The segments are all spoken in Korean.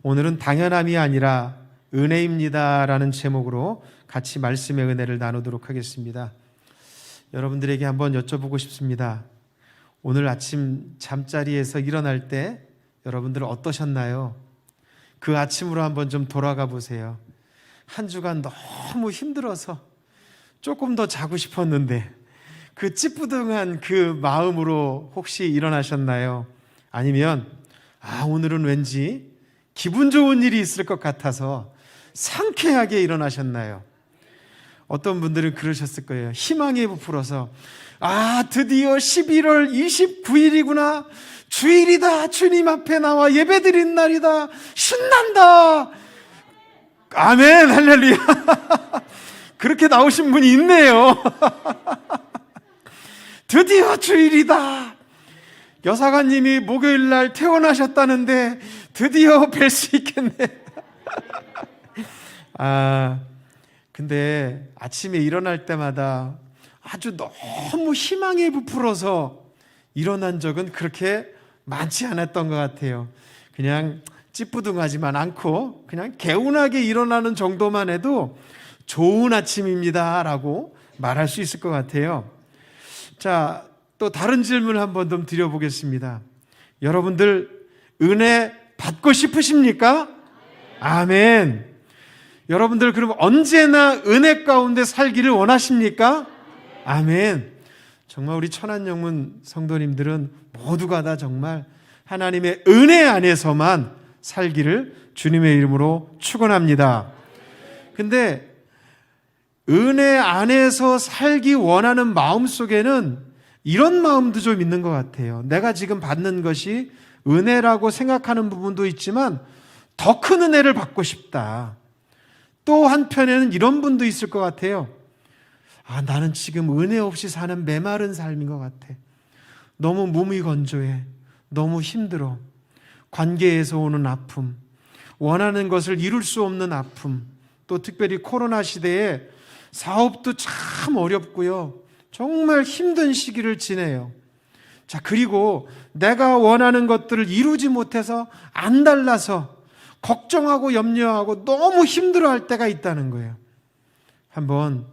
오늘은 당연함이 아니라 은혜입니다라는 제목으로 같이 말씀의 은혜를 나누도록 하겠습니다. 여러분들에게 한번 여쭤보고 싶습니다. 오늘 아침 잠자리에서 일어날 때 여러분들은 어떠셨나요? 그 아침으로 한번 좀 돌아가 보세요. 한 주간 너무 힘들어서 조금 더 자고 싶었는데 그 찌뿌둥한 그 마음으로 혹시 일어나셨나요? 아니면 오늘은 왠지 기분 좋은 일이 있을 것 같아서 상쾌하게 일어나셨나요? 어떤 분들은 그러셨을 거예요. 희망에 부풀어서 드디어 11월 29일이구나. 주일이다. 주님 앞에 나와 예배드린 날이다. 신난다. 아멘. 할렐루야. 그렇게 나오신 분이 있네요. 드디어 주일이다. 여사관님이 목요일 날 퇴원하셨다는데 드디어 뵐 수 있겠네. 근데 아침에 일어날 때마다 아주 너무 희망에 부풀어서 일어난 적은 그렇게 많지 않았던 것 같아요. 그냥 찌뿌둥하지만 않고 그냥 개운하게 일어나는 정도만 해도 좋은 아침입니다 라고 말할 수 있을 것 같아요. 자, 또 다른 질문을 한번 좀 드려보겠습니다. 여러분들 은혜 받고 싶으십니까? 아멘. 여러분들 그럼 언제나 은혜 가운데 살기를 원하십니까? 아멘. 정말 우리 천안영문 성도님들은 모두가 다 정말 하나님의 은혜 안에서만 살기를 주님의 이름으로 축원합니다. 근데 은혜 안에서 살기 원하는 마음 속에는 이런 마음도 좀 있는 것 같아요. 내가 지금 받는 것이 은혜라고 생각하는 부분도 있지만 더 큰 은혜를 받고 싶다. 또 한편에는 이런 분도 있을 것 같아요. 나는 지금 은혜 없이 사는 메마른 삶인 것 같아. 너무 무미건조해. 너무 힘들어. 관계에서 오는 아픔, 원하는 것을 이룰 수 없는 아픔, 또 특별히 코로나 시대에 사업도 참 어렵고요. 정말 힘든 시기를 지내요. 자, 그리고 내가 원하는 것들을 이루지 못해서 안달나서 걱정하고 염려하고 너무 힘들어할 때가 있다는 거예요. 한번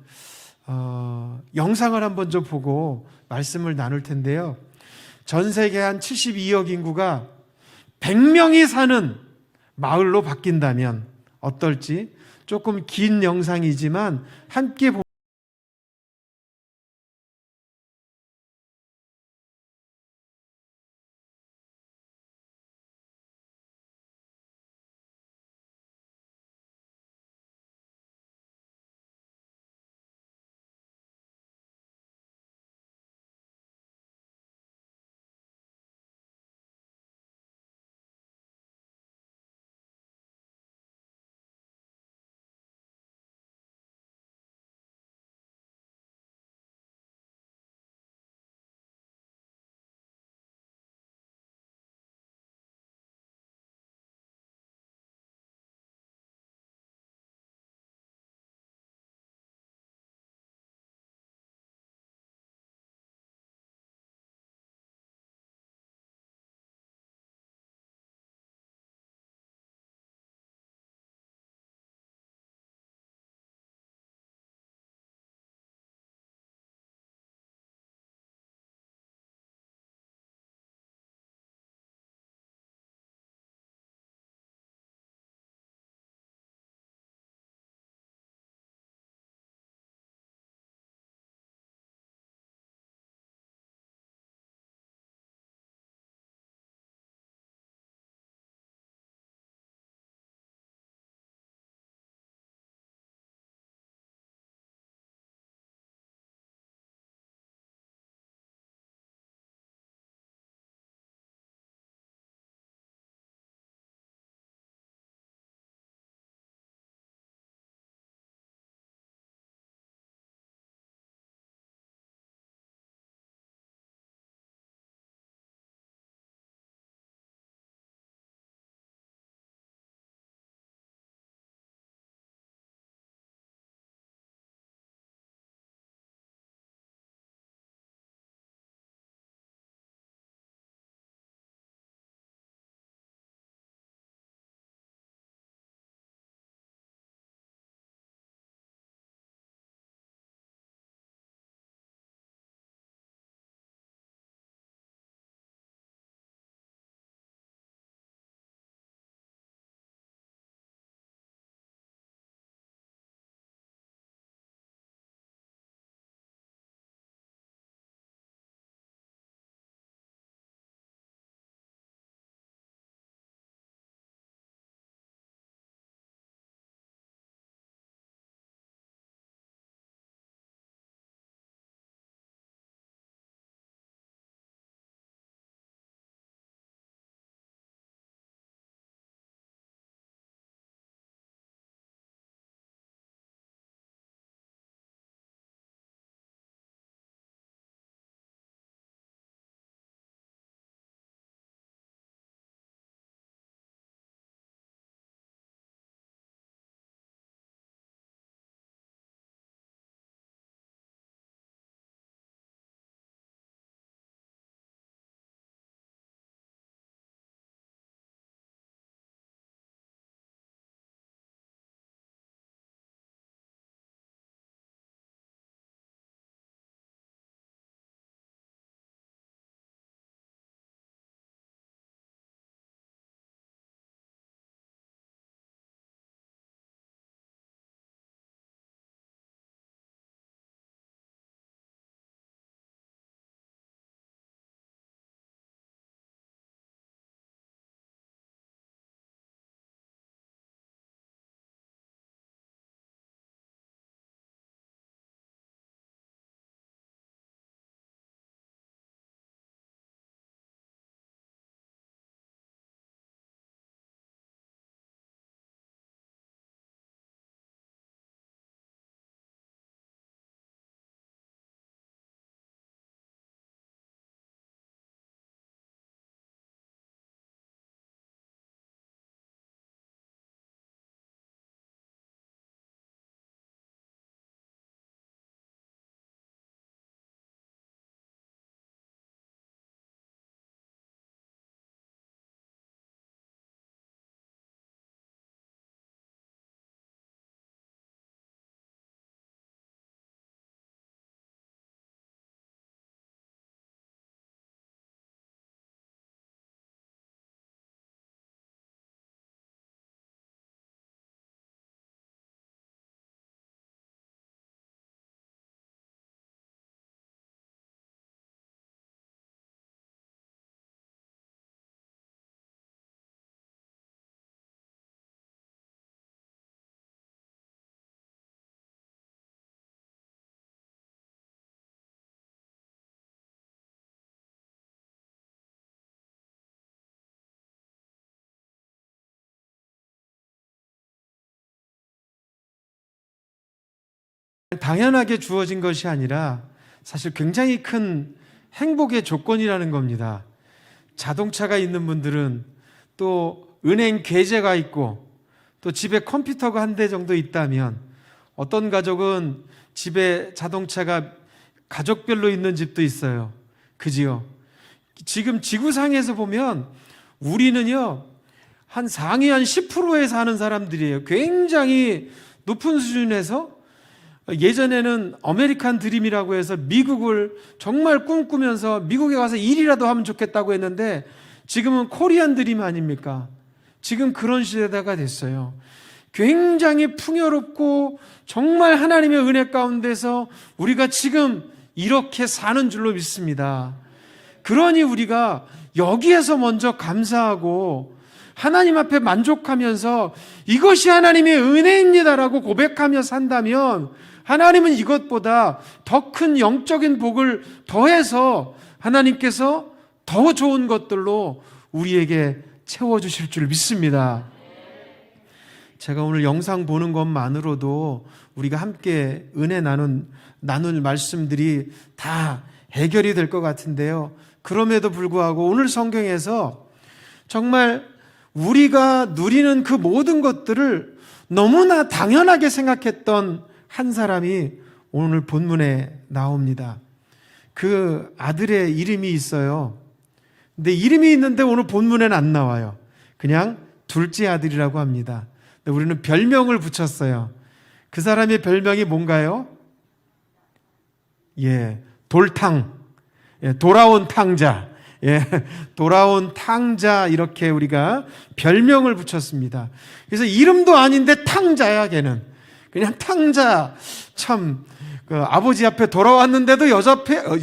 영상을 한번 좀 보고 말씀을 나눌 텐데요. 전 세계 한 72억 인구가 100명이 사는 마을로 바뀐다면 어떨지 조금 긴 영상이지만 함께 당연하게 주어진 것이 아니라 사실 굉장히 큰 행복의 조건이라는 겁니다. 자동차가 있는 분들은, 또 은행 계좌가 있고, 또 집에 컴퓨터가 한 대 정도 있다면, 어떤 가족은 집에 자동차가 가족별로 있는 집도 있어요. 그지요? 지금 지구상에서 보면 우리는요, 한 상위 한 10%에 사는 사람들이에요. 굉장히 높은 수준에서, 예전에는 아메리칸 드림이라고 해서 미국을 정말 꿈꾸면서 미국에 가서 일이라도 하면 좋겠다고 했는데, 지금은 코리안 드림 아닙니까? 지금 그런 시대가 됐어요. 굉장히 풍요롭고 정말 하나님의 은혜 가운데서 우리가 지금 이렇게 사는 줄로 믿습니다. 그러니 우리가 여기에서 먼저 감사하고 하나님 앞에 만족하면서 이것이 하나님의 은혜입니다라고 고백하며 산다면, 하나님은 이것보다 더 큰 영적인 복을 더해서 하나님께서 더 좋은 것들로 우리에게 채워주실 줄 믿습니다. 제가 오늘 영상 보는 것만으로도 우리가 함께 은혜 나눌 말씀들이 다 해결이 될 것 같은데요. 그럼에도 불구하고 오늘 성경에서 정말 우리가 누리는 그 모든 것들을 너무나 당연하게 생각했던 한 사람이 오늘 본문에 나옵니다. 그 아들의 이름이 있어요. 근데 이름이 있는데 오늘 본문에는 안 나와요. 그냥 둘째 아들이라고 합니다. 근데 우리는 별명을 붙였어요. 그 사람의 별명이 뭔가요? 돌탕. 돌아온 탕자. 돌아온 탕자, 이렇게 우리가 별명을 붙였습니다. 그래서 이름도 아닌데 탕자야, 걔는. 그냥 탕자. 참, 아버지 앞에 돌아왔는데도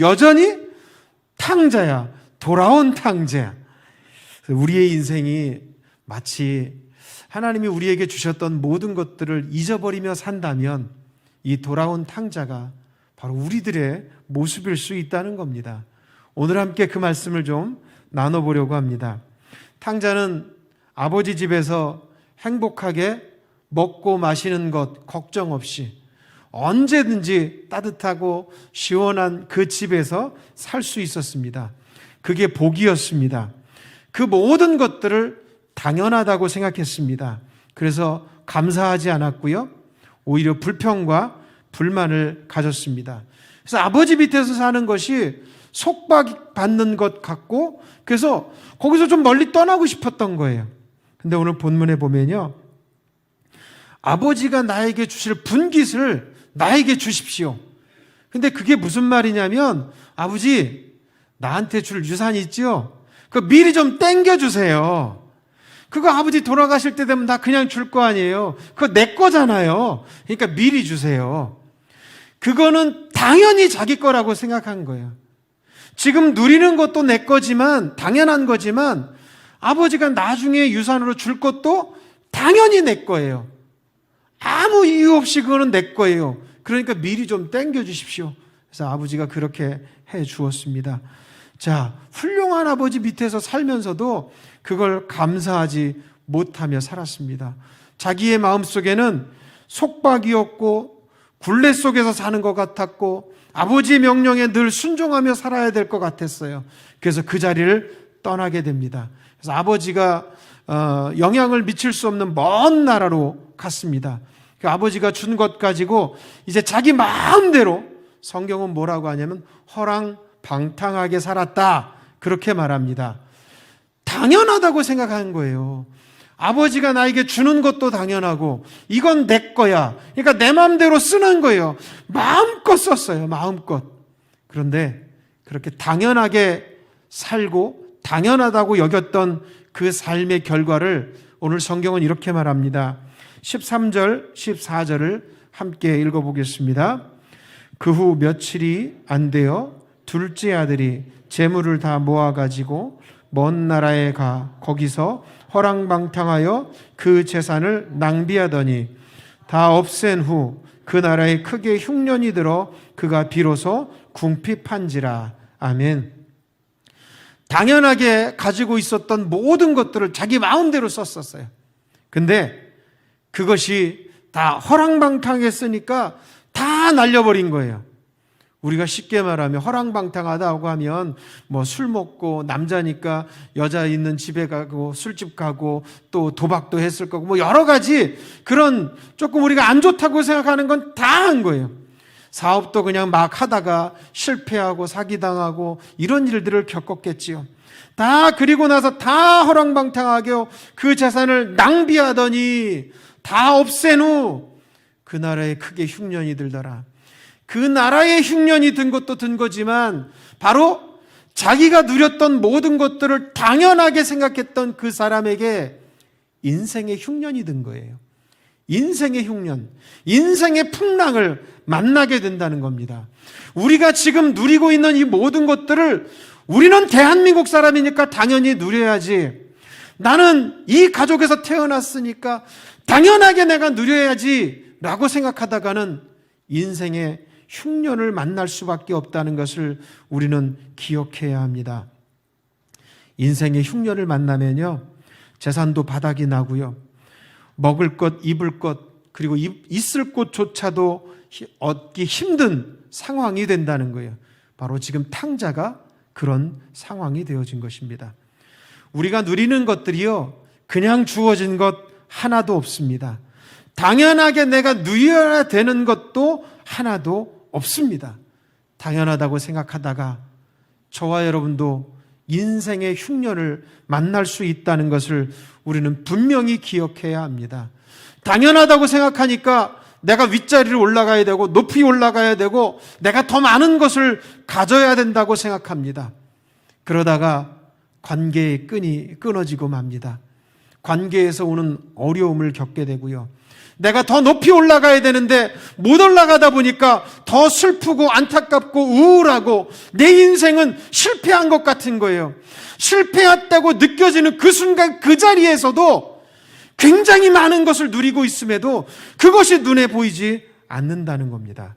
여전히 탕자야. 돌아온 탕자. 우리의 인생이 마치 하나님이 우리에게 주셨던 모든 것들을 잊어버리며 산다면 이 돌아온 탕자가 바로 우리들의 모습일 수 있다는 겁니다. 오늘 함께 그 말씀을 좀 나눠보려고 합니다. 탕자는 아버지 집에서 행복하게 먹고 마시는 것 걱정 없이 언제든지 따뜻하고 시원한 그 집에서 살 수 있었습니다. 그게 복이었습니다. 그 모든 것들을 당연하다고 생각했습니다. 그래서 감사하지 않았고요. 오히려 불평과 불만을 가졌습니다. 그래서 아버지 밑에서 사는 것이 속박받는 것 같고, 그래서 거기서 좀 멀리 떠나고 싶었던 거예요. 근데 오늘 본문에 보면요, 아버지가 나에게 주실 분깃을 나에게 주십시오. 근데 그게 무슨 말이냐면, 아버지 나한테 줄 유산 있죠? 그거 미리 좀 땡겨주세요. 그거 아버지 돌아가실 때 되면 나 그냥 줄 거 아니에요. 그거 내 거잖아요. 그러니까 미리 주세요. 그거는 당연히 자기 거라고 생각한 거예요. 지금 누리는 것도 내 거지만, 당연한 거지만, 아버지가 나중에 유산으로 줄 것도 당연히 내 거예요. 아무 이유 없이 그거는 내 거예요. 그러니까 미리 좀 땡겨 주십시오. 그래서 아버지가 그렇게 해 주었습니다. 자, 훌륭한 아버지 밑에서 살면서도 그걸 감사하지 못하며 살았습니다. 자기의 마음속에는 속박이었고 굴레 속에서 사는 것 같았고 아버지의 명령에 늘 순종하며 살아야 될 것 같았어요. 그래서 그 자리를 떠나게 됩니다. 그래서 아버지가 영향을 미칠 수 없는 먼 나라로 갔습니다. 그 아버지가 준 것 가지고 이제 자기 마음대로, 성경은 뭐라고 하냐면 허랑방탕하게 살았다, 그렇게 말합니다. 당연하다고 생각하는 거예요. 아버지가 나에게 주는 것도 당연하고 이건 내 거야. 그러니까 내 마음대로 쓰는 거예요. 마음껏 썼어요. 마음껏. 그런데 그렇게 당연하게 살고 당연하다고 여겼던 그 삶의 결과를 오늘 성경은 이렇게 말합니다. 13절, 14절을 함께 읽어보겠습니다. 그 후 며칠이 안 되어 둘째 아들이 재물을 다 모아가지고 먼 나라에 가 거기서 허랑방탕하여 그 재산을 낭비하더니 다 없앤 후 그 나라에 크게 흉년이 들어 그가 비로소 궁핍한지라. 아멘. 당연하게 가지고 있었던 모든 것들을 자기 마음대로 썼었어요. 근데 그것이 다 허랑방탕하게 쓰니까 다 날려버린 거예요. 우리가 쉽게 말하면 허랑방탕하다고 하면 뭐 술 먹고 남자니까 여자 있는 집에 가고 술집 가고 또 도박도 했을 거고 뭐 여러 가지 그런 조금 우리가 안 좋다고 생각하는 건 다 한 거예요. 사업도 그냥 막 하다가 실패하고 사기당하고 이런 일들을 겪었겠지요. 다 그리고 나서 다 허랑방탕하게 그 재산을 낭비하더니 다 없앤 후 그 나라에 크게 흉년이 들더라. 그 나라에 흉년이 든 것도 든 거지만 바로 자기가 누렸던 모든 것들을 당연하게 생각했던 그 사람에게 인생의 흉년이 든 거예요. 인생의 흉년, 인생의 풍랑을 만나게 된다는 겁니다. 우리가 지금 누리고 있는 이 모든 것들을 우리는 대한민국 사람이니까 당연히 누려야지. 나는 이 가족에서 태어났으니까 당연하게 내가 누려야지 라고 생각하다가는 인생의 흉년을 만날 수밖에 없다는 것을 우리는 기억해야 합니다. 인생의 흉년을 만나면요, 재산도 바닥이 나고요, 먹을 것, 입을 것, 그리고 있을 곳조차도 얻기 힘든 상황이 된다는 거예요. 바로 지금 탕자가 그런 상황이 되어진 것입니다. 우리가 누리는 것들이요, 그냥 주어진 것 하나도 없습니다. 당연하게 내가 누려야 되는 것도 하나도 없습니다. 당연하다고 생각하다가 저와 여러분도 인생의 흉년을 만날 수 있다는 것을 우리는 분명히 기억해야 합니다. 당연하다고 생각하니까 내가 윗자리를 올라가야 되고 높이 올라가야 되고 내가 더 많은 것을 가져야 된다고 생각합니다. 그러다가 관계의 끈이 끊어지고 맙니다. 관계에서 오는 어려움을 겪게 되고요, 내가 더 높이 올라가야 되는데 못 올라가다 보니까 더 슬프고 안타깝고 우울하고 내 인생은 실패한 것 같은 거예요. 실패했다고 느껴지는 그 순간 그 자리에서도 굉장히 많은 것을 누리고 있음에도 그것이 눈에 보이지 않는다는 겁니다.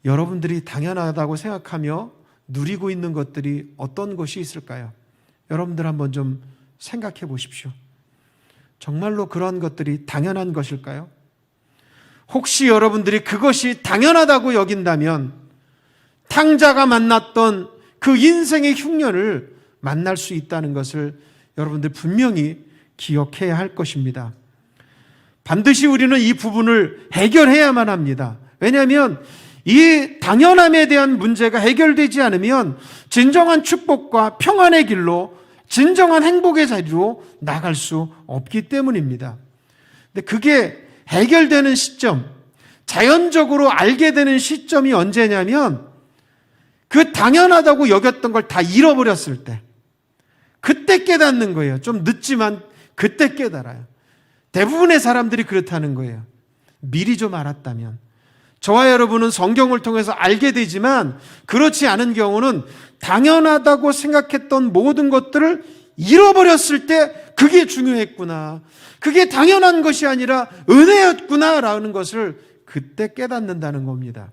여러분들이 당연하다고 생각하며 누리고 있는 것들이 어떤 것이 있을까요? 여러분들 한번 좀 생각해 보십시오. 정말로 그런 것들이 당연한 것일까요? 혹시 여러분들이 그것이 당연하다고 여긴다면 탕자가 만났던 그 인생의 흉년을 만날 수 있다는 것을 여러분들 분명히 기억해야 할 것입니다. 반드시 우리는 이 부분을 해결해야만 합니다. 왜냐하면 이 당연함에 대한 문제가 해결되지 않으면 진정한 축복과 평안의 길로, 진정한 행복의 자리로 나갈 수 없기 때문입니다. 근데 그게 해결되는 시점, 자연적으로 알게 되는 시점이 언제냐면 그 당연하다고 여겼던 걸 다 잃어버렸을 때, 그때 깨닫는 거예요. 좀 늦지만 그때 깨달아요. 대부분의 사람들이 그렇다는 거예요. 미리 좀 알았다면. 저와 여러분은 성경을 통해서 알게 되지만 그렇지 않은 경우는 당연하다고 생각했던 모든 것들을 잃어버렸을 때 그게 중요했구나, 그게 당연한 것이 아니라 은혜였구나라는 것을 그때 깨닫는다는 겁니다.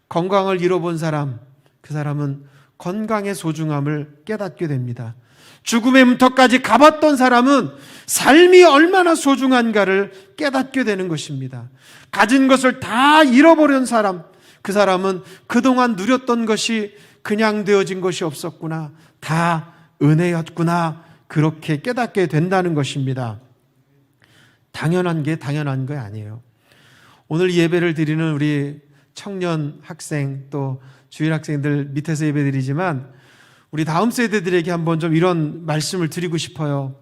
건강을 잃어본 사람, 그 사람은 건강의 소중함을 깨닫게 됩니다. 죽음의 문턱까지 가봤던 사람은 삶이 얼마나 소중한가를 깨닫게 되는 것입니다. 가진 것을 다 잃어버린 사람, 그 사람은 그동안 누렸던 것이 그냥 되어진 것이 없었구나, 다 은혜였구나, 그렇게 깨닫게 된다는 것입니다. 당연한 게 당연한 거 아니에요. 오늘 예배를 드리는 우리 청년 학생 또 주일 학생들 밑에서 예배 드리지만 우리 다음 세대들에게 한번 좀 이런 말씀을 드리고 싶어요.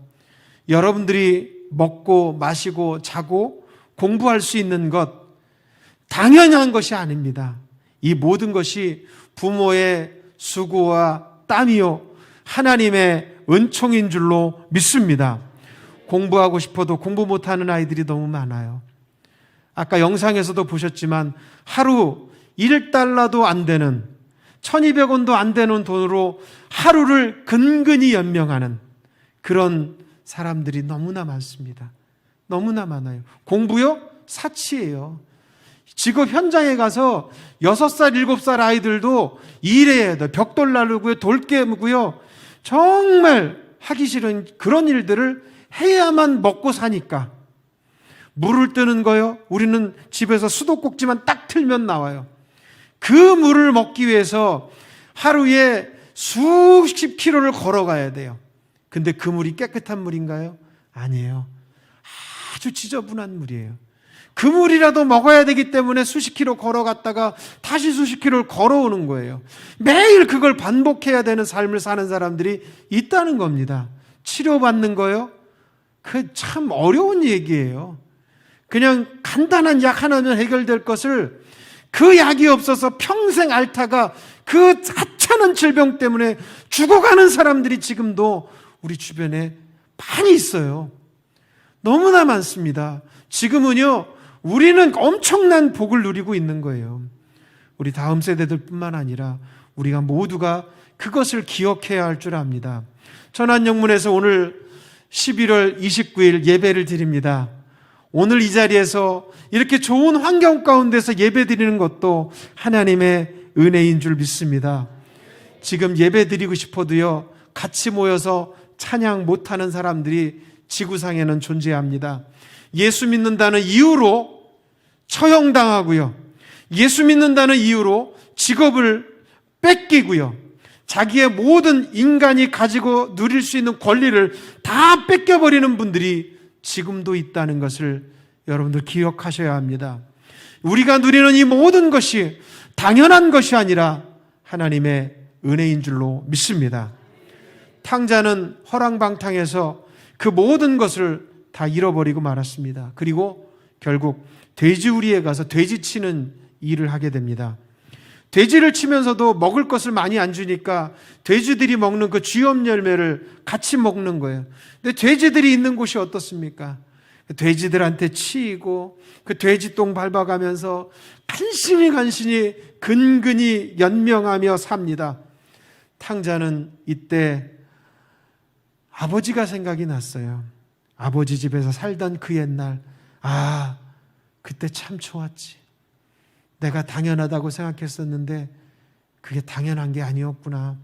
여러분들이 먹고 마시고 자고 공부할 수 있는 것 당연한 것이 아닙니다. 이 모든 것이 부모의 수고와 땀이요 하나님의 은총인 줄로 믿습니다. 공부하고 싶어도 공부 못하는 아이들이 너무 많아요. 아까 영상에서도 보셨지만 하루 1달러도 안 되는, 1200원도 안 되는 돈으로 하루를 근근히 연명하는 그런 사람들이 너무나 많습니다. 너무나 많아요. 공부요? 사치예요. 직업 현장에 가서 6살, 7살 아이들도 일해야 돼요. 벽돌 나르고요, 돌 깨무고요. 정말 하기 싫은 그런 일들을 해야만 먹고 사니까 물을 뜨는 거요. 우리는 집에서 수도꼭지만 딱 틀면 나와요. 그 물을 먹기 위해서 하루에 수십 킬로를 걸어가야 돼요. 근데 그 물이 깨끗한 물인가요? 아니에요. 아주 지저분한 물이에요. 그 물이라도 먹어야 되기 때문에 수십 킬로 걸어갔다가 다시 수십 킬로를 걸어오는 거예요. 매일 그걸 반복해야 되는 삶을 사는 사람들이 있다는 겁니다. 치료받는 거요? 그 참 어려운 얘기예요. 그냥 간단한 약 하나면 해결될 것을 그 약이 없어서 평생 앓다가 그 하찮은 질병 때문에 죽어가는 사람들이 지금도 우리 주변에 많이 있어요. 너무나 많습니다. 지금은요, 우리는 엄청난 복을 누리고 있는 거예요. 우리 다음 세대들뿐만 아니라 우리가 모두가 그것을 기억해야 할 줄 압니다. 천안영문에서 오늘 11월 29일 예배를 드립니다. 오늘 이 자리에서 이렇게 좋은 환경 가운데서 예배 드리는 것도 하나님의 은혜인 줄 믿습니다. 지금 예배 드리고 싶어도요, 같이 모여서 찬양 못하는 사람들이 지구상에는 존재합니다. 예수 믿는다는 이유로 처형당하고요, 예수 믿는다는 이유로 직업을 뺏기고요, 자기의 모든 인간이 가지고 누릴 수 있는 권리를 다 뺏겨버리는 분들이 지금도 있다는 것을 여러분들 기억하셔야 합니다. 우리가 누리는 이 모든 것이 당연한 것이 아니라 하나님의 은혜인 줄로 믿습니다. 탕자는 허랑방탕해서 그 모든 것을 다 잃어버리고 말았습니다. 그리고 결국 돼지우리에 가서 돼지 치는 일을 하게 됩니다. 돼지를 치면서도 먹을 것을 많이 안 주니까 돼지들이 먹는 그 쥐염 열매를 같이 먹는 거예요. 근데 돼지들이 있는 곳이 어떻습니까? 돼지들한테 치이고 그 돼지똥 밟아가면서 간신히 근근히 연명하며 삽니다. 탕자는 이때 아버지가 생각이 났어요. 아버지 집에서 살던 그 옛날, 그때 참 좋았지. 내가 당연하다고 생각했었는데 그게 당연한 게 아니었구나.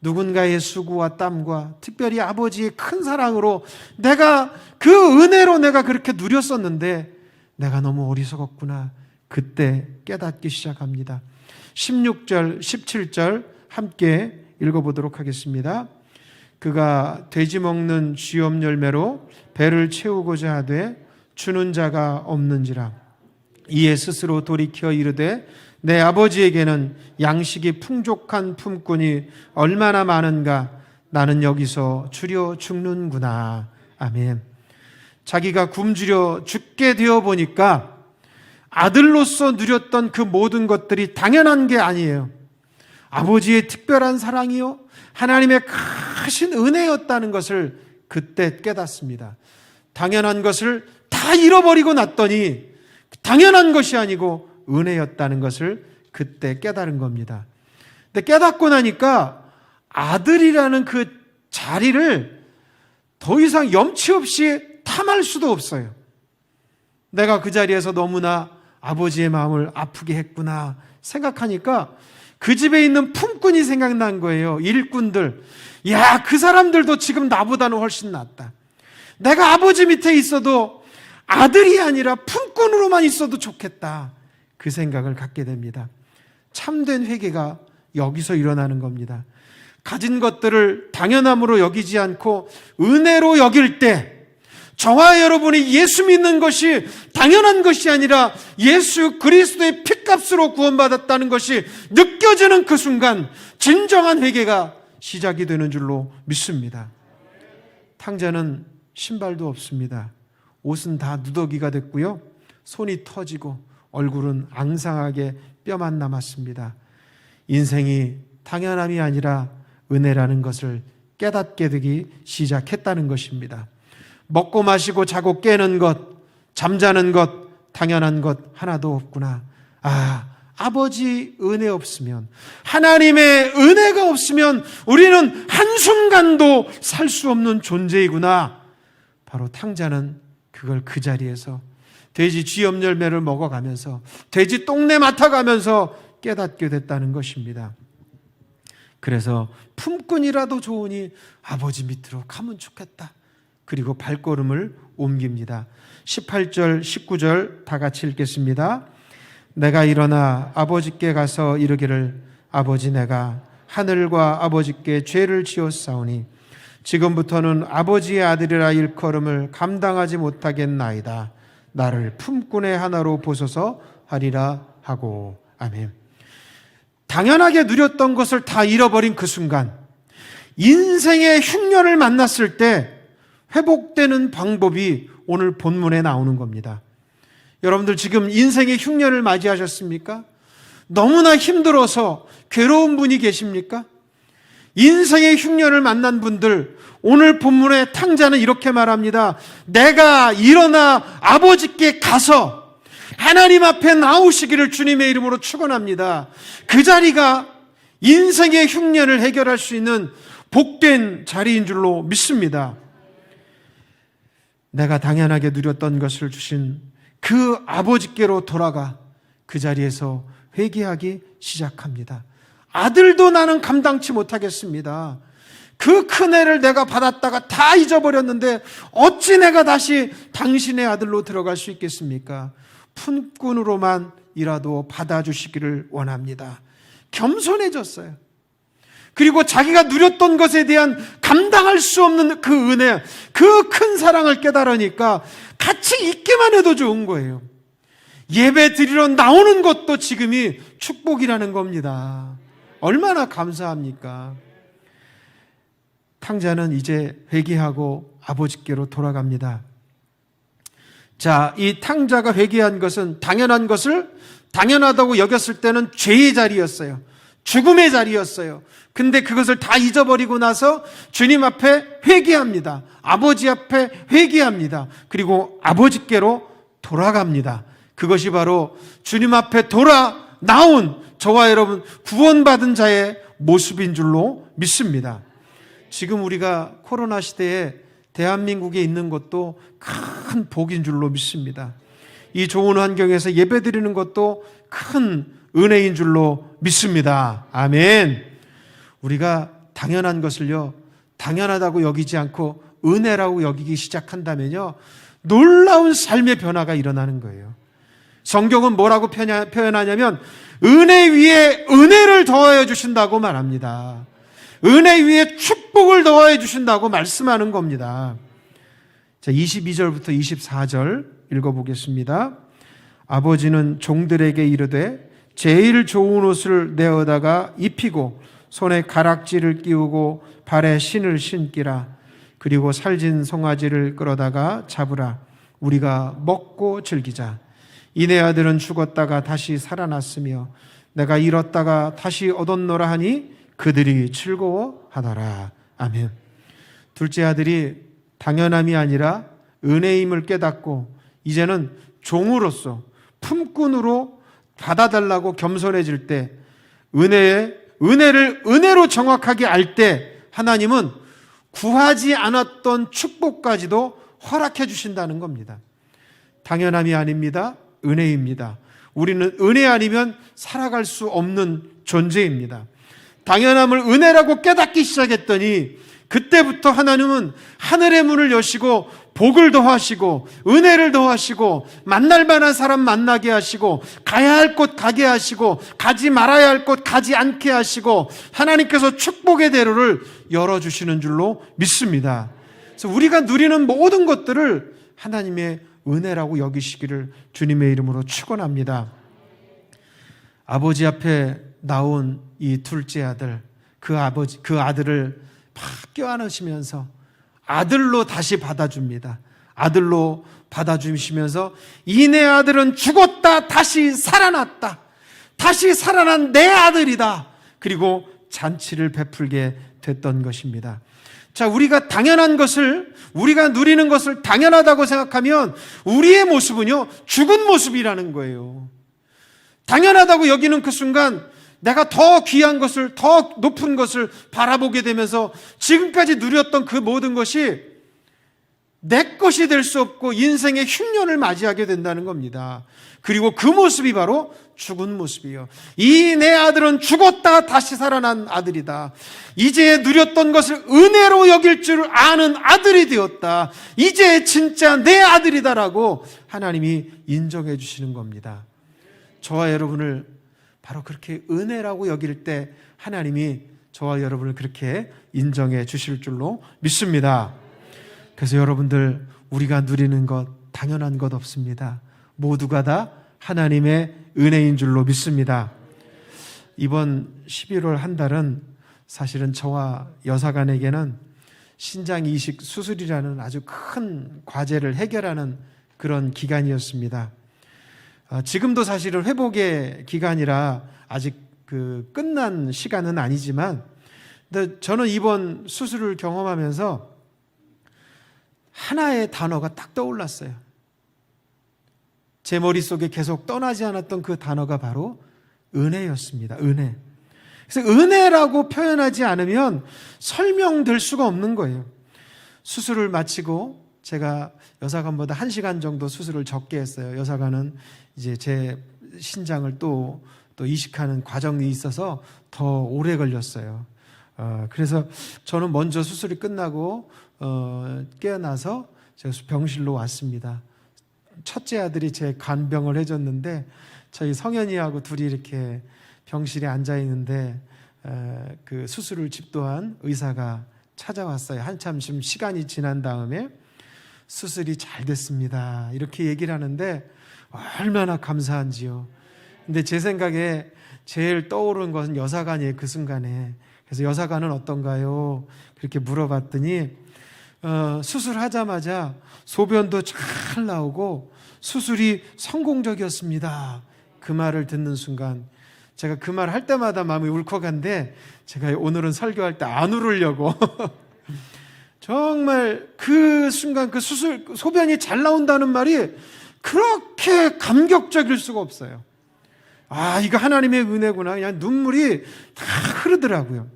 누군가의 수고와 땀과 특별히 아버지의 큰 사랑으로 내가 그 은혜로 내가 그렇게 누렸었는데 내가 너무 어리석었구나. 그때 깨닫기 시작합니다. 16절, 17절 함께 읽어보도록 하겠습니다. 그가 돼지 먹는 쥐염 열매로 배를 채우고자 하되 주는 자가 없는지라. 이에 스스로 돌이켜 이르되 내 아버지에게는 양식이 풍족한 품꾼이 얼마나 많은가. 나는 여기서 주려 죽는구나. 아멘. 자기가 굶주려 죽게 되어 보니까 아들로서 누렸던 그 모든 것들이 당연한 게 아니에요. 아버지의 특별한 사랑이요, 하나님의 크신 은혜였다는 것을 그때 깨닫습니다. 당연한 것을 다 잃어버리고 났더니 당연한 것이 아니고 은혜였다는 것을 그때 깨달은 겁니다. 근데 깨닫고 나니까 아들이라는 그 자리를 더 이상 염치 없이 탐할 수도 없어요. 내가 그 자리에서 너무나 아버지의 마음을 아프게 했구나 생각하니까 그 집에 있는 품꾼이 생각난 거예요. 일꾼들. 야, 그 사람들도 지금 나보다는 훨씬 낫다. 내가 아버지 밑에 있어도 아들이 아니라 품꾼으로만 있어도 좋겠다. 그 생각을 갖게 됩니다. 참된 회개가 여기서 일어나는 겁니다. 가진 것들을 당연함으로 여기지 않고 은혜로 여길 때, 저와 여러분이 예수 믿는 것이 당연한 것이 아니라 예수 그리스도의 핏값으로 구원받았다는 것이 느껴지는 그 순간 진정한 회개가 시작이 되는 줄로 믿습니다. 탕자는 신발도 없습니다. 옷은 다 누더기가 됐고요, 손이 터지고 얼굴은 앙상하게 뼈만 남았습니다. 인생이 당연함이 아니라 은혜라는 것을 깨닫게 되기 시작했다는 것입니다. 먹고 마시고 자고 깨는 것, 잠자는 것, 당연한 것 하나도 없구나. 아버지 은혜 없으면, 하나님의 은혜가 없으면 우리는 한순간도 살 수 없는 존재이구나. 바로 탕자는 그걸 그 자리에서 돼지 쥐염 열매를 먹어가면서, 돼지 똥내 맡아가면서 깨닫게 됐다는 것입니다. 그래서 품꾼이라도 좋으니 아버지 밑으로 가면 좋겠다. 그리고 발걸음을 옮깁니다. 18절, 19절 다 같이 읽겠습니다. 내가 일어나 아버지께 가서 이르기를 아버지 내가 하늘과 아버지께 죄를 지었사오니 지금부터는 아버지의 아들이라 일컬음을 감당하지 못하겠나이다. 나를 품꾼의 하나로 보소서 하리라 하고. 아멘. 당연하게 누렸던 것을 다 잃어버린 그 순간 인생의 흉년을 만났을 때 회복되는 방법이 오늘 본문에 나오는 겁니다. 여러분들 지금 인생의 흉년을 맞이하셨습니까? 너무나 힘들어서 괴로운 분이 계십니까? 인생의 흉년을 만난 분들, 오늘 본문의 탕자는 이렇게 말합니다. 내가 일어나 아버지께 가서 하나님 앞에 나오시기를 주님의 이름으로 축원합니다. 그 자리가 인생의 흉년을 해결할 수 있는 복된 자리인 줄로 믿습니다. 내가 당연하게 누렸던 것을 주신 그 아버지께로 돌아가 그 자리에서 회개하기 시작합니다. 아들도 나는 감당치 못하겠습니다. 그 큰 애를 내가 받았다가 다 잊어버렸는데 어찌 내가 다시 당신의 아들로 들어갈 수 있겠습니까? 품꾼으로만이라도 받아주시기를 원합니다. 겸손해졌어요. 그리고 자기가 누렸던 것에 대한 감당할 수 없는 그 은혜, 그 큰 사랑을 깨달으니까 같이 있기만 해도 좋은 거예요. 예배 드리러 나오는 것도 지금이 축복이라는 겁니다. 얼마나 감사합니까? 탕자는 이제 회개하고 아버지께로 돌아갑니다. 자, 이 탕자가 회개한 것은 당연한 것을 당연하다고 여겼을 때는 죄의 자리였어요. 죽음의 자리였어요. 근데 그것을 다 잊어버리고 나서 주님 앞에 회개합니다. 아버지 앞에 회개합니다. 그리고 아버지께로 돌아갑니다. 그것이 바로 주님 앞에 돌아 나온 저와 여러분 구원받은 자의 모습인 줄로 믿습니다. 지금 우리가 코로나 시대에 대한민국에 있는 것도 큰 복인 줄로 믿습니다. 이 좋은 환경에서 예배드리는 것도 큰 은혜인 줄로 믿습니다. 아멘. 우리가 당연한 것을요, 당연하다고 여기지 않고 은혜라고 여기기 시작한다면요, 놀라운 삶의 변화가 일어나는 거예요. 성경은 뭐라고 표현하냐면 은혜 위에 은혜를 더하여 주신다고 말합니다. 은혜 위에 축복을 더하여 주신다고 말씀하는 겁니다. 자, 22절부터 24절 읽어보겠습니다. 아버지는 종들에게 이르되 제일 좋은 옷을 내어다가 입히고 손에 가락지를 끼우고 발에 신을 신기라. 그리고 살진 송아지를 끌어다가 잡으라. 우리가 먹고 즐기자. 이내 아들은 죽었다가 다시 살아났으며 내가 잃었다가 다시 얻었노라 하니 그들이 즐거워하더라. 아멘. 둘째 아들이 당연함이 아니라 은혜임을 깨닫고 이제는 종으로서 품꾼으로 받아달라고 겸손해질 때, 은혜를 은혜로 정확하게 알 때 하나님은 구하지 않았던 축복까지도 허락해 주신다는 겁니다. 당연함이 아닙니다. 은혜입니다. 우리는 은혜 아니면 살아갈 수 없는 존재입니다. 당연함을 은혜라고 깨닫기 시작했더니 그때부터 하나님은 하늘의 문을 여시고 복을 더하시고 은혜를 더하시고 만날 만한 사람 만나게 하시고 가야 할 곳 가게 하시고 가지 말아야 할 곳 가지 않게 하시고 하나님께서 축복의 대로를 열어주시는 줄로 믿습니다. 그래서 우리가 누리는 모든 것들을 하나님의 은혜라고 여기시기를 주님의 이름으로 축원합니다. 아버지 앞에 나온 이 둘째 아들, 그 아들을 막 껴안으시면서 아들로 다시 받아줍니다. 아들로 받아주시면서 이 내 아들은 죽었다 다시 살아났다. 다시 살아난 내 아들이다. 그리고 잔치를 베풀게 됐던 것입니다. 자, 우리가 당연한 것을, 우리가 누리는 것을 당연하다고 생각하면 우리의 모습은요, 죽은 모습이라는 거예요. 당연하다고 여기는 그 순간 내가 더 귀한 것을, 더 높은 것을 바라보게 되면서 지금까지 누렸던 그 모든 것이 내 것이 될 수 없고 인생의 흉년을 맞이하게 된다는 겁니다. 그리고 그 모습이 바로 죽은 모습이요. 이 내 아들은 죽었다 다시 살아난 아들이다. 이제 누렸던 것을 은혜로 여길 줄 아는 아들이 되었다. 이제 진짜 내 아들이다라고 하나님이 인정해 주시는 겁니다. 저와 여러분을 바로 그렇게 은혜라고 여길 때 하나님이 저와 여러분을 그렇게 인정해 주실 줄로 믿습니다. 그래서 여러분들, 우리가 누리는 것 당연한 것 없습니다. 모두가 다 하나님의 은혜인 줄로 믿습니다. 이번 11월 한 달은 사실은 저와 여사간에게는 신장 이식 수술이라는 아주 큰 과제를 해결하는 그런 기간이었습니다. 지금도 사실은 회복의 기간이라 아직 끝난 시간은 아니지만, 근데 저는 이번 수술을 경험하면서 하나의 단어가 딱 떠올랐어요. 제 머릿속에 계속 떠나지 않았던 그 단어가 바로 은혜였습니다. 은혜. 그래서 은혜라고 표현하지 않으면 설명될 수가 없는 거예요. 수술을 마치고 제가 여사관보다 1시간 정도 수술을 적게 했어요. 여사관은 이제 제 신장을 또 이식하는 과정이 있어서 더 오래 걸렸어요. 그래서 저는 먼저 수술이 끝나고 깨어나서 제가 병실로 왔습니다. 첫째 아들이 제 간병을 해줬는데 저희 성현이하고 둘이 이렇게 병실에 앉아 있는데 그 수술을 집도한 의사가 찾아왔어요. 한참 좀 시간이 지난 다음에 수술이 잘 됐습니다, 이렇게 얘기를 하는데 얼마나 감사한지요. 근데 제 생각에 제일 떠오른 것은 여사관이에요, 그 순간에. 그래서 여사관은 어떤가요? 그렇게 물어봤더니 수술하자마자 소변도 잘 나오고 수술이 성공적이었습니다. 그 말을 듣는 순간 제가 그 말 할 때마다 마음이 울컥한데 제가 오늘은 설교할 때 안 울으려고 정말 그 순간 그 소변이 잘 나온다는 말이 그렇게 감격적일 수가 없어요. 이거 하나님의 은혜구나. 그냥 눈물이 다 흐르더라고요.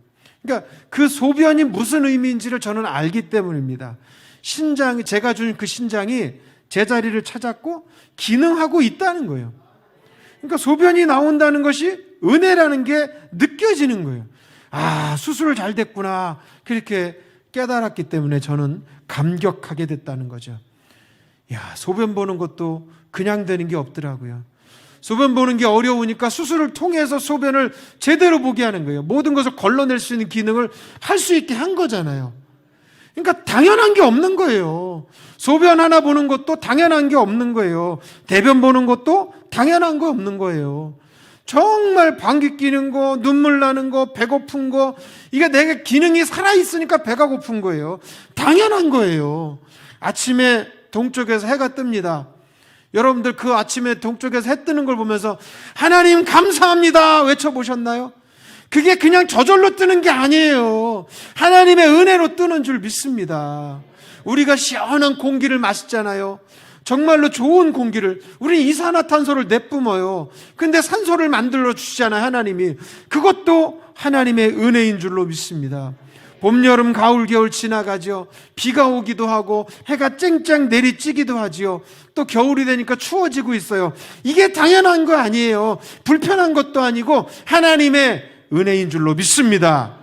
그러니까 그 소변이 무슨 의미인지를 저는 알기 때문입니다. 제가 준 그 신장이 제자리를 찾았고 기능하고 있다는 거예요. 그러니까 소변이 나온다는 것이 은혜라는 게 느껴지는 거예요. 수술을 잘 됐구나, 그렇게 깨달았기 때문에 저는 감격하게 됐다는 거죠. 소변 보는 것도 그냥 되는 게 없더라고요. 소변 보는 게 어려우니까 수술을 통해서 소변을 제대로 보게 하는 거예요. 모든 것을 걸러낼 수 있는 기능을 할 수 있게 한 거잖아요. 그러니까 당연한 게 없는 거예요. 소변 하나 보는 것도 당연한 게 없는 거예요. 대변 보는 것도 당연한 거 없는 거예요. 정말 방귀 뀌는 거, 눈물 나는 거, 배고픈 거, 이게 내가 기능이 살아있으니까 배가 고픈 거예요. 당연한 거예요. 아침에 동쪽에서 해가 뜹니다. 여러분들 그 아침에 동쪽에서 해 뜨는 걸 보면서 하나님 감사합니다 외쳐보셨나요? 그게 그냥 저절로 뜨는 게 아니에요. 하나님의 은혜로 뜨는 줄 믿습니다. 우리가 시원한 공기를 마시잖아요. 정말로 좋은 공기를, 우리 이산화탄소를 내뿜어요. 근데 산소를 만들어 주시잖아요, 하나님이. 그것도 하나님의 은혜인 줄로 믿습니다. 봄, 여름, 가을, 겨울 지나가죠. 비가 오기도 하고 해가 쨍쨍 내리쬐기도 하지요. 또 겨울이 되니까 추워지고 있어요. 이게 당연한 거 아니에요. 불편한 것도 아니고 하나님의 은혜인 줄로 믿습니다.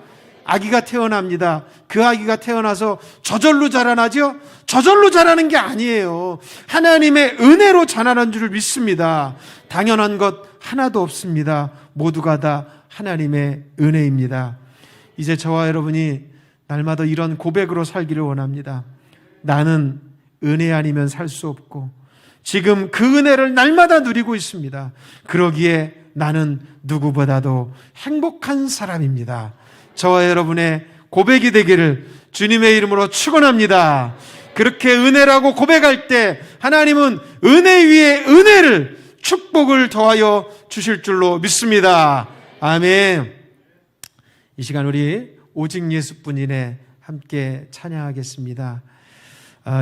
아기가 태어납니다. 그 아기가 태어나서 저절로 자라나죠? 저절로 자라는 게 아니에요. 하나님의 은혜로 자라는 줄 믿습니다. 당연한 것 하나도 없습니다. 모두가 다 하나님의 은혜입니다. 이제 저와 여러분이 날마다 이런 고백으로 살기를 원합니다. 나는 은혜 아니면 살 수 없고 지금 그 은혜를 날마다 누리고 있습니다. 그러기에 나는 누구보다도 행복한 사람입니다. 저와 여러분의 고백이 되기를 주님의 이름으로 축원합니다. 그렇게 은혜라고 고백할 때 하나님은 은혜 위에 은혜를, 축복을 더하여 주실 줄로 믿습니다. 아멘. 이 시간 우리 오직 예수뿐이네 함께 찬양하겠습니다.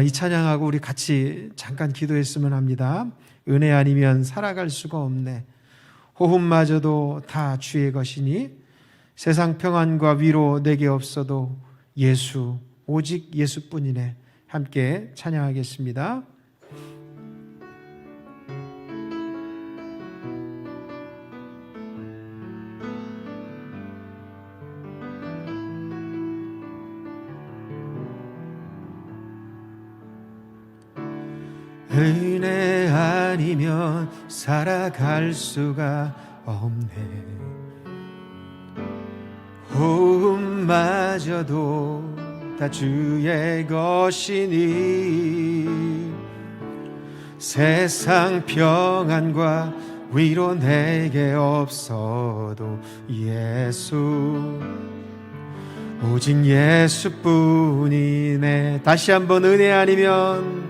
이 찬양하고 우리 같이 잠깐 기도했으면 합니다. 은혜 아니면 살아갈 수가 없네. 호흡마저도 다 주의 것이니 세상 평안과 위로 내게 없어도 예수, 오직 예수뿐이네. 함께 찬양하겠습니다. 은혜 아니면 살아갈 수가 없네. 호흡마저도 다 주의 것이니 세상 평안과 위로 내게 없어도 예수, 오직 예수뿐이네. 다시 한번 은혜 아니면,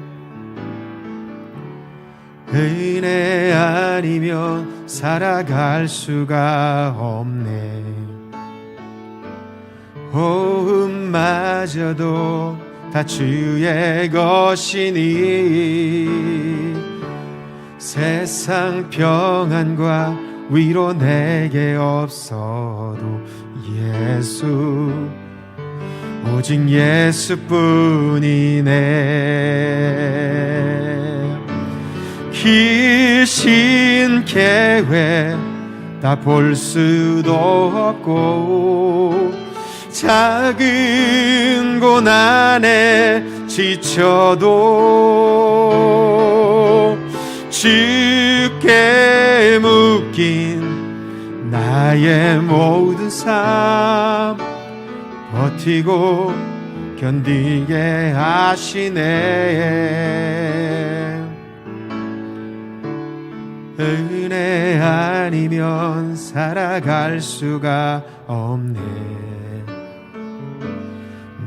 은혜 아니면 살아갈 수가 없네. 호흡마저도 다 주의 것이니 세상 평안과 위로 내게 없어도 예수, 오직 예수뿐이네. 기신 계획 다 볼 수도 없고 작은 고난에 지쳐도 주께 묶인 나의 모든 삶 버티고 견디게 하시네. 은혜 아니면 살아갈 수가 없네.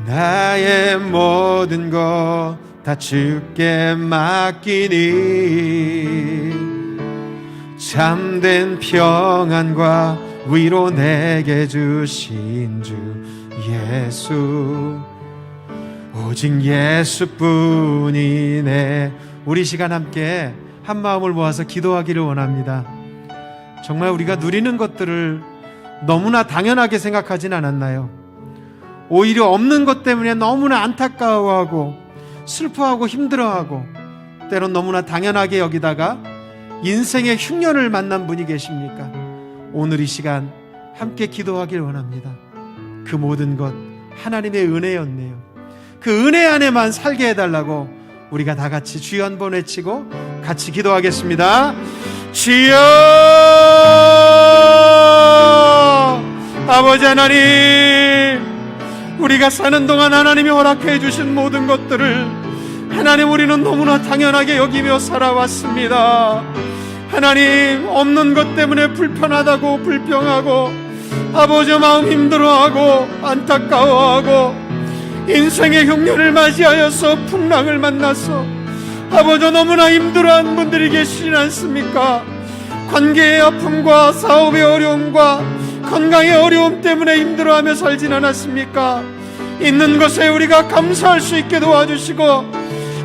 나의 모든 것 다 주께 맡기니 참된 평안과 위로 내게 주신 주 예수, 오직 예수뿐이네. 우리 시간 함께 한 마음을 모아서 기도하기를 원합니다. 정말 우리가 누리는 것들을 너무나 당연하게 생각하진 않았나요? 오히려 없는 것 때문에 너무나 안타까워하고 슬퍼하고 힘들어하고 때론 너무나 당연하게 여기다가 인생의 흉년을 만난 분이 계십니까? 오늘 이 시간 함께 기도하길 원합니다. 그 모든 것 하나님의 은혜였네요. 그 은혜 안에만 살게 해달라고 우리가 다 같이 주여 한번 외치고 같이 기도하겠습니다. 주여, 아버지 하나님, 우리가 사는 동안 하나님이 허락해 주신 모든 것들을 하나님 우리는 너무나 당연하게 여기며 살아왔습니다. 하나님, 없는 것 때문에 불편하다고 불평하고 아버지 마음 힘들어하고 안타까워하고 인생의 흉년을 맞이하여서 풍랑을 만나서 아버지 너무나 힘들어한 분들이 계시진 않습니까? 관계의 아픔과 사업의 어려움과 건강의 어려움 때문에 힘들어하며 살진 않았습니까? 있는 것에 우리가 감사할 수 있게 도와주시고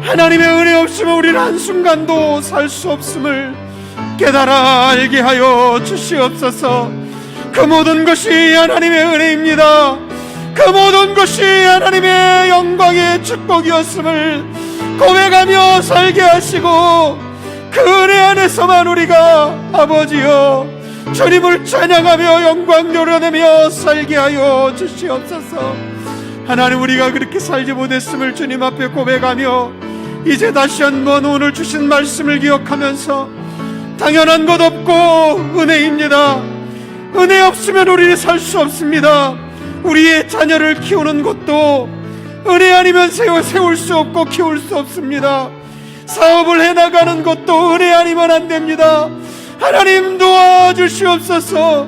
하나님의 은혜 없으면 우리는 한순간도 살 수 없음을 깨달아 알게 하여 주시옵소서. 그 모든 것이 하나님의 은혜입니다. 그 모든 것이 하나님의 영광의 축복이었음을 고백하며 살게 하시고 그 은혜 안에서만 우리가 아버지여 주님을 찬양하며 영광 드러내며 살게 하여 주시옵소서. 하나님, 우리가 그렇게 살지 못했음을 주님 앞에 고백하며 이제 다시 한번 오늘 주신 말씀을 기억하면서 당연한 것 없고 은혜입니다. 은혜 없으면 우리는 살 수 없습니다. 우리의 자녀를 키우는 것도 은혜 아니면 세울 수 없고 키울 수 없습니다. 사업을 해나가는 것도 은혜 아니면 안 됩니다. 하나님 도와주시옵소서.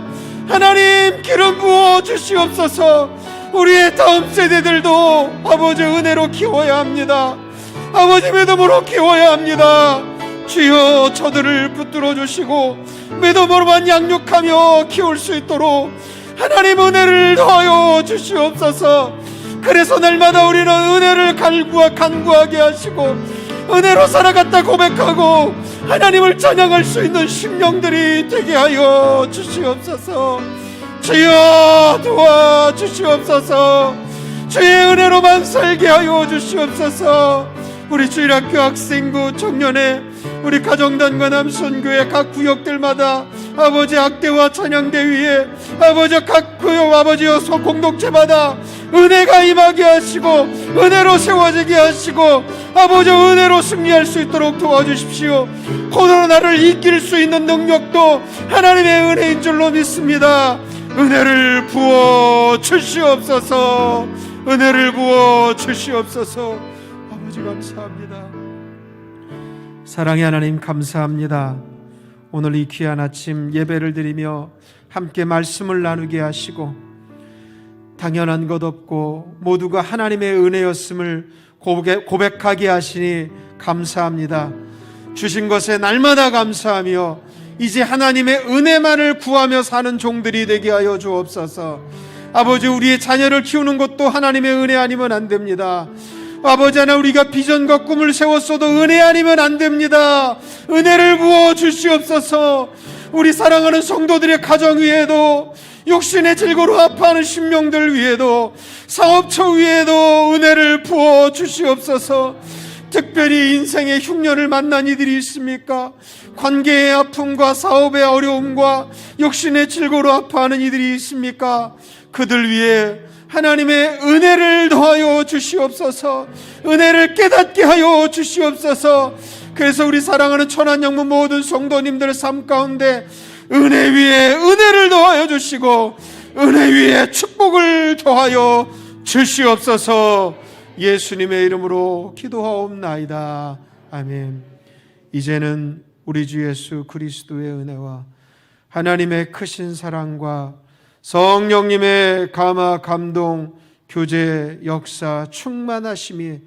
하나님 기름 부어 주시옵소서. 우리의 다음 세대들도 아버지 은혜로 키워야 합니다. 아버지 믿음으로 키워야 합니다. 주여, 저들을 붙들어 주시고 믿음으로만 양육하며 키울 수 있도록 하나님 은혜를 더하여 주시옵소서. 그래서 날마다 우리는 은혜를 간구하게 하시고 은혜로 살아갔다 고백하고 하나님을 찬양할 수 있는 심령들이 되게 하여 주시옵소서. 주여 도와주시옵소서. 주의 은혜로만 살게 하여 주시옵소서. 우리 주일학교 학생부 청년회, 우리 가정단과 남선교회 각 구역들마다 아버지 학대와 찬양대위에 아버지 각 구역 아버지여 공동체마다 은혜가 임하게 하시고 은혜로 세워지게 하시고 아버지 은혜로 승리할 수 있도록 도와주십시오. 코로나를 이길 수 있는 능력도 하나님의 은혜인 줄로 믿습니다. 은혜를 부어 주시옵소서. 은혜를 부어 주시옵소서. 아버지 감사합니다. 사랑의 하나님 감사합니다. 오늘 이 귀한 아침 예배를 드리며 함께 말씀을 나누게 하시고 당연한 것 없고 모두가 하나님의 은혜였음을 고백하게 하시니 감사합니다. 주신 것에 날마다 감사하며 이제 하나님의 은혜만을 구하며 사는 종들이 되게 하여 주옵소서. 아버지, 우리의 자녀를 키우는 것도 하나님의 은혜 아니면 안 됩니다. 아버지 하나, 우리가 비전과 꿈을 세웠어도 은혜 아니면 안 됩니다. 은혜를 부어 주시옵소서. 우리 사랑하는 성도들의 가정 위에도, 육신의 질고로 아파하는 심령들 위에도, 사업처 위에도 은혜를 부어 주시옵소서. 특별히 인생의 흉년을 만난 이들이 있습니까? 관계의 아픔과 사업의 어려움과 육신의 질고로 아파하는 이들이 있습니까? 그들 위해 하나님의 은혜를 더하여 주시옵소서. 은혜를 깨닫게 하여 주시옵소서. 그래서 우리 사랑하는 천안영문 모든 성도님들의 삶 가운데 은혜 위에 은혜를 더하여 주시고 은혜 위에 축복을 더하여 주시옵소서. 예수님의 이름으로 기도하옵나이다. 아멘. 이제는 우리 주 예수 그리스도의 은혜와 하나님의 크신 사랑과 성령님의 감화, 감동, 교제, 역사, 충만하심이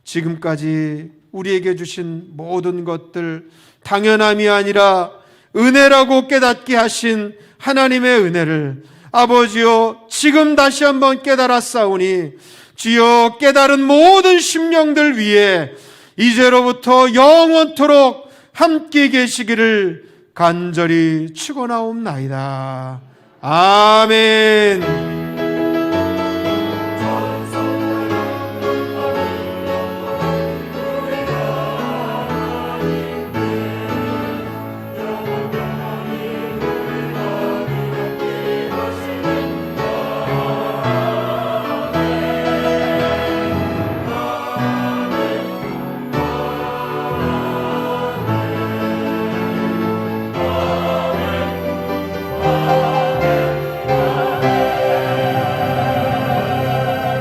지금까지 우리에게 주신 모든 것들 당연함이 아니라 은혜라고 깨닫게 하신 하나님의 은혜를 아버지여 지금 다시 한번 깨달았사오니 주여 깨달은 모든 심령들 위에 이제로부터 영원토록 함께 계시기를 간절히 축원하옵나이다. 아멘.